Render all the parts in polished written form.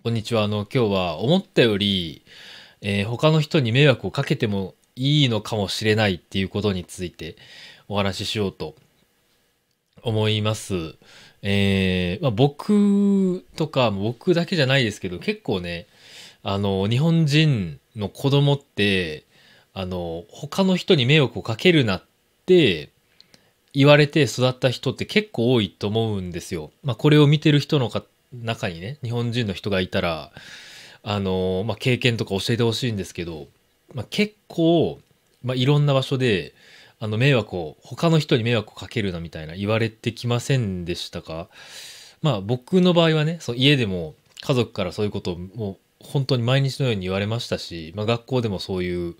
こんにちは。今日は思ったより、他の人に迷惑をかけてもいいのかもしれないっていうことについてお話ししようと思います。僕とか、僕だけじゃないですけど、結構ね、日本人の子供って、他の人に迷惑をかけるなって言われて育った人って結構多いと思うんですよ。これを見てる人の中にね、日本人の人がいたら、経験とか教えてほしいんですけど、結構、いろんな場所で、他の人に迷惑をかけるなみたいな言われてきませんでしたか？僕の場合はね、そう家でも家族からそういうことをもう本当に毎日のように言われましたし、学校でもそういう、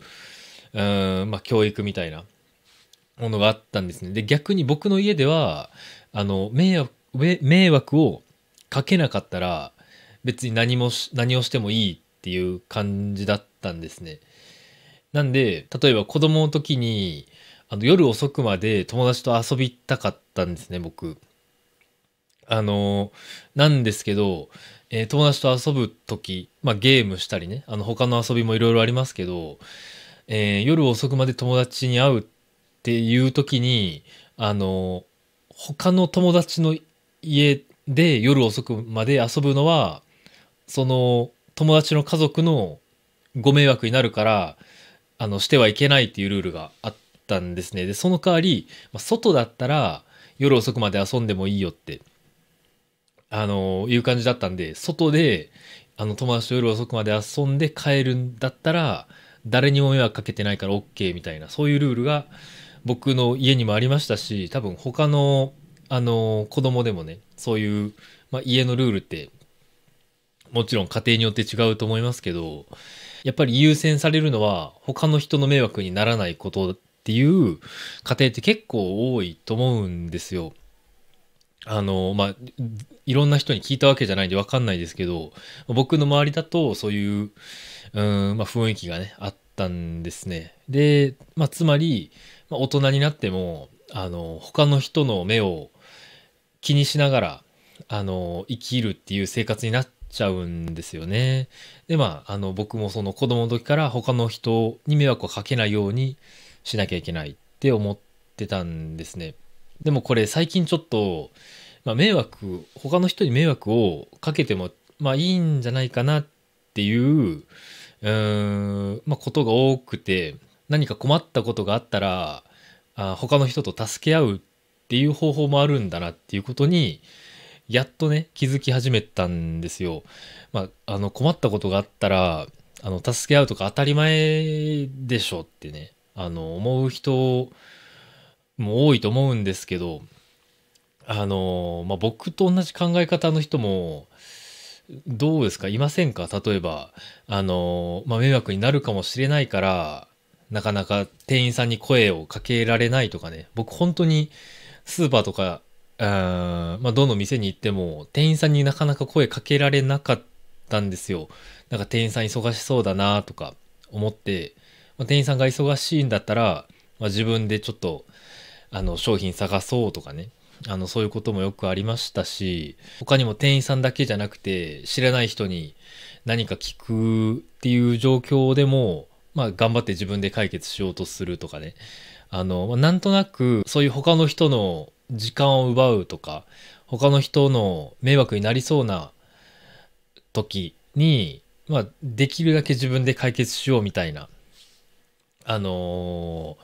教育みたいなものがあったんですね。で、逆に僕の家では、迷惑をかけなかったら、別に何をしてもいいっていう感じだったんですね。なんで、例えば子供の時に、夜遅くまで友達と遊びたかったんですね、僕。あの、なんですけど、友達と遊ぶ時、ゲームしたりね、他の遊びもいろいろありますけど、夜遅くまで友達に会うっていう時に、他の友達の家で夜遅くまで遊ぶのは、その友達の家族のご迷惑になるから、してはいけないっていうルールがあったんですね。で、その代わり、外だったら夜遅くまで遊んでもいいよって、いう感じだったんで、外で、友達と夜遅くまで遊んで帰るんだったら、誰にも迷惑かけてないから OK みたいな、そういうルールが僕の家にもありましたし、多分他の、子供でもね、そういう、家のルールってもちろん家庭によって違うと思いますけど、やっぱり優先されるのは他の人の迷惑にならないことっていう家庭って結構多いと思うんですよ。いろんな人に聞いたわけじゃないんでわかんないですけど、僕の周りだとそういう、雰囲気がね、あったんですね。で、つまり、大人になっても、他の人の目を気にしながら、生きるっていう生活になっちゃうんですよね。で、僕もその子供の時から他の人に迷惑をかけないようにしなきゃいけないって思ってたんですね。でもこれ最近ちょっと、他の人に迷惑をかけても、いいんじゃないかなっていう、ことが多くて、何か困ったことがあったら、他の人と助け合うっていう方法もあるんだなっていうことに、やっとね、気づき始めたんですよ。困ったことがあったら、助け合うとか当たり前でしょってね、思う人も多いと思うんですけど、僕と同じ考え方の人も、どうですかいませんか？例えば、迷惑になるかもしれないから、なかなか店員さんに声をかけられないとかね。僕本当にスーパーとか、どの店に行っても、店員さんになかなか声かけられなかったんですよ。なんか店員さん忙しそうだなとか思って、店員さんが忙しいんだったら、自分でちょっと、商品探そうとかね。そういうこともよくありましたし、他にも店員さんだけじゃなくて、知らない人に何か聞くっていう状況でも、頑張って自分で解決しようとするとかね。なんとなく、そういう他の人の時間を奪うとか、他の人の迷惑になりそうな時に、できるだけ自分で解決しようみたいな、あの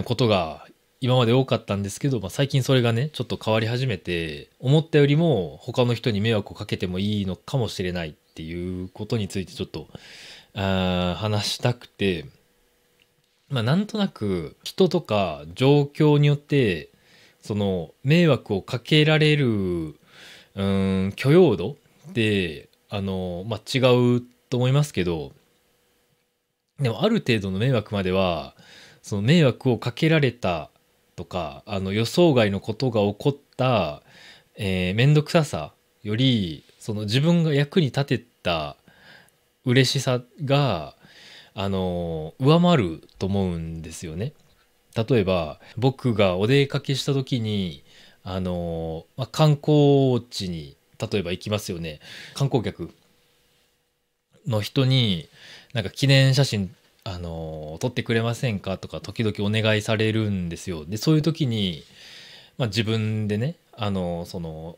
ことが今まで多かったんですけど、最近それがね、ちょっと変わり始めて、思ったよりも他の人に迷惑をかけてもいいのかもしれないっていうことについてちょっと、話したくて、なんとなく人とか状況によって、その迷惑をかけられる、許容度って、違うと思いますけど、でもある程度の迷惑までは、その迷惑をかけられたとか、予想外のことが起こった、めんどくささより、その自分が役に立てた嬉しさが、上回ると思うんですよね。例えば、僕がお出かけした時に、観光地に、例えば行きますよね。観光客。の人になんか記念写真撮ってくれませんかとか時々お願いされるんですよ。でそういう時に、自分でねその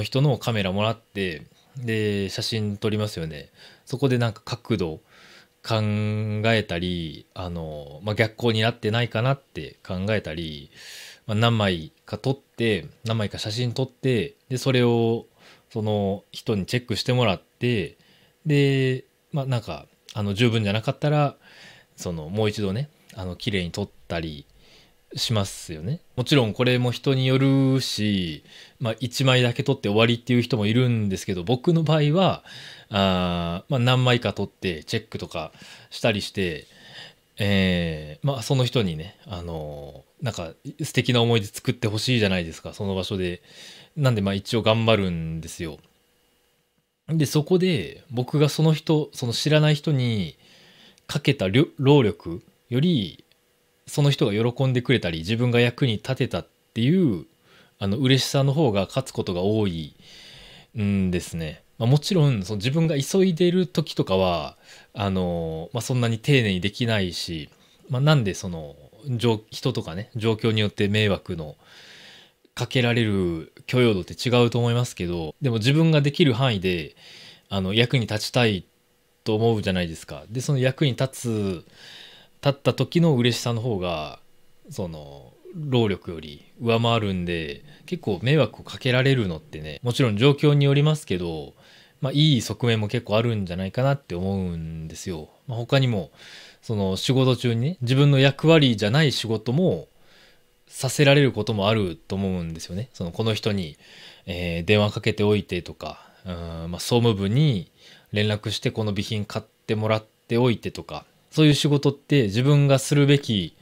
人のカメラもらってで写真撮りますよね。そこでなんか角度考えたり逆光になってないかなって考えたり、何枚か写真撮ってでそれをその人にチェックしてもらってでなんか十分じゃなかったらもう一度ね綺麗に撮ったりしますよね。もちろんこれも人によるし、1枚だけ撮って終わりっていう人もいるんですけど、僕の場合は何枚か撮ってチェックとかしたりして、その人にねなんか素敵な思い出作ってほしいじゃないですか、その場所で。なんで一応頑張るんですよ。でそこで僕がその知らない人にかけた労力よりその人が喜んでくれたり自分が役に立てたっていう嬉しさの方が勝つことが多いんですね。もちろんその自分が急いでる時とかはそんなに丁寧にできないし、なんで人とかね状況によって迷惑のかけられる許容度って違うと思いますけど、でも自分ができる範囲で役に立ちたいと思うじゃないですか。でその役に立った時の嬉しさの方が労力より上回るんで、結構迷惑をかけられるのってね、もちろん状況によりますけど、いい側面も結構あるんじゃないかなって思うんですよ。他にも仕事中にね自分の役割じゃない仕事もさせられることもあると思うんですよね。この人に、電話かけておいてとか、総務部に連絡してこの備品買ってもらっておいてとか、そういう仕事って自分がするべき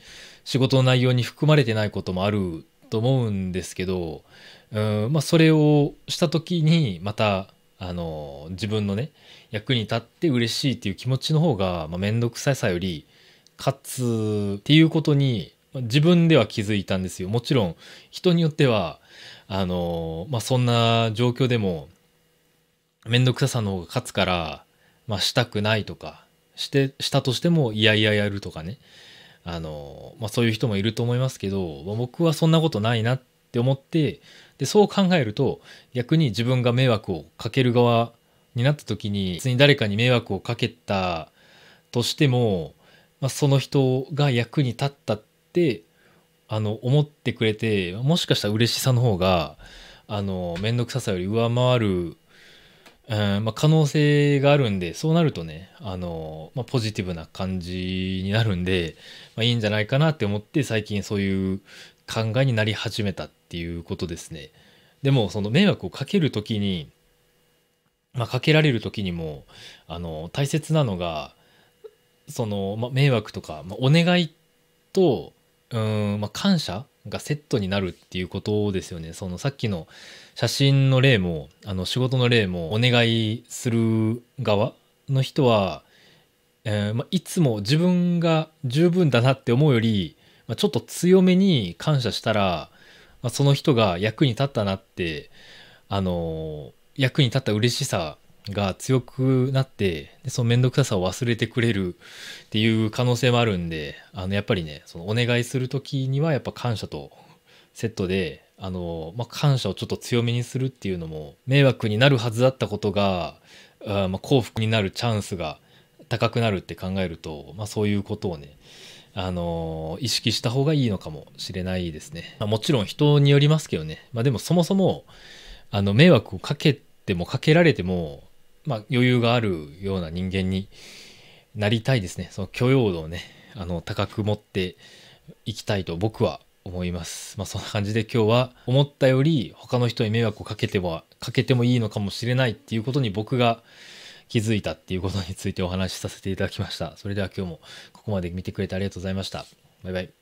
仕事の内容に含まれてないこともあると思うんですけど、それをした時にまた自分のね役に立って嬉しいっていう気持ちの方が、面倒くささより勝つっていうことに自分では気づいたんですよ。もちろん人によってはそんな状況でも面倒くささの方が勝つから、したくないとかしたとしてもいやいややるとかね、そういう人もいると思いますけど、僕はそんなことないなって思って、でそう考えると逆に自分が迷惑をかける側になった時に、別に誰かに迷惑をかけたとしても、その人が役に立ったって思ってくれて、もしかしたら嬉しさの方が面倒くささより上回る、可能性があるんで、そうなるとねポジティブな感じになるんで、いいんじゃないかなって思って最近そういう考えになり始めたっていうことですね。でもその迷惑をかける時に、かけられる時にも大切なのが迷惑とか、お願いと感謝がセットになるっていうことですよね。さっきの写真の例も仕事の例も、お願いする側の人は、いつも自分が十分だなって思うより、ちょっと強めに感謝したら、その人が役に立ったなって役に立った嬉しさが強くなって、でその面倒くささを忘れてくれるっていう可能性もあるんで、やっぱりねお願いする時にはやっぱ感謝とセットで感謝をちょっと強めにするっていうのも、迷惑になるはずだったことが幸福になるチャンスが高くなるって考えると、そういうことをね意識した方がいいのかもしれないですね。もちろん人によりますけどね。でもそもそも迷惑をかけてもかけられても、余裕があるような人間になりたいですね。その許容度をね高く持っていきたいと僕は思います。そんな感じで今日は思ったより他の人に迷惑をかけてもいいのかもしれないっていうことに僕が気づいたっていうことについてお話しさせていただきました。それでは今日もここまで見てくれてありがとうございました。バイバイ。